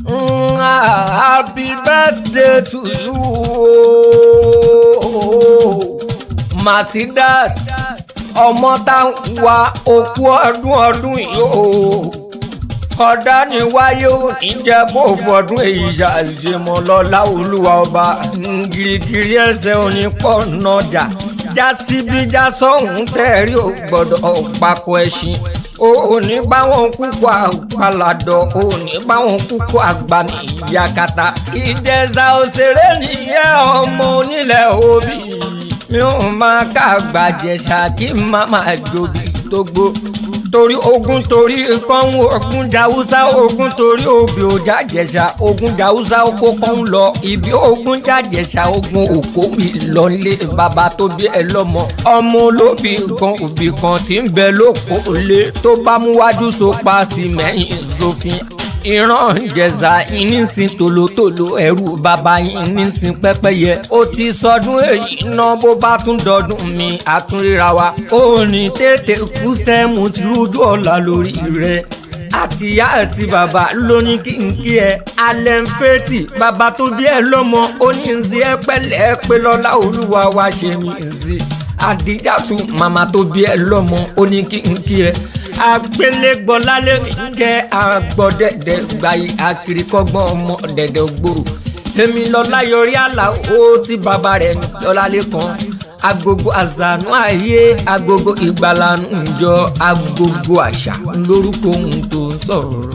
Happy birthday to you, Masidat. Ọmọ tá ń wá òkú ọdún yìí o. Ọ̀dá ni wáyé ò ní jẹ́ kó fọdún èyí ṣàṣemọ́ lọ́lá olúwa ọba. Gírígírí ẹsẹ̀ òní pọ̀ nọjà. Já síbí já sọ́hún tẹ̀rí ò gbọ́dọ̀ papọ̀ ẹṣin. O ní báwọn kúkú àpàlàdọ̀, o ní báwọn kúkú àgbàmì ìyàkàtà. Ìjẹ̀ṣà òṣèré nìyẹn ọmọ onílẹ̀ òbí. Mi ò máa ká àgbàjẹ̀ṣà kí màmá jòbí tó gbó. Torí ogun torí kan ogun jàwúsá, ogun torí òbí ọjà jẹ̀ṣà, ogun jàwúsá oko kan lọ. Ibi ogun jàjẹ̀ṣà ogun òkó mi lọ lé bàbá tó bí ẹ lọ́mọ. Ọmọ olóbì kan òbí kan tí ń bẹ lóko lé tó bá mú wájú so pa sí mẹ́yìn sófin. Ìran Ìjẹ̀ṣà ìnísìn tòlótòló ẹrú bàbá ìnísìn pẹ́pẹ́yẹ. Ó ti sọdún èyí náà bó bá tún dọdún mi àtúnríra wa. Ó ní tètè kú sẹ́mu ti rújú ọ̀la lórí rẹ̀. Àtìyá àti bàbá ló ní kí n kí ẹ. Alẹ́ ń fẹ́tì bàbá tó bí ẹ lọ́mọ. Ó ní ń sí ẹ pẹ̀lẹ́ pé lọ́lá olúwa wa ṣe mí ń sí. Àdíjàtú màmá tó bí ẹ lọ́mọ. Ó ní kí n kí ẹ. Àgbélégbọ́ lálẹ́ jẹ́ àgbọ̀dẹ̀dẹ̀ gbayì akirikọ́gbọ́n ọmọ dẹ̀dẹ̀ gbòòrò. Èmi lọ́lá yọrí àlà ó ti bàbá rẹ̀ lọ́lálẹ́ kan. Agogo àzànú ayé, agogo ìgbàlànú ìjọ, agogo àṣà lórúkọ ohun tó ń sọ̀rọ̀.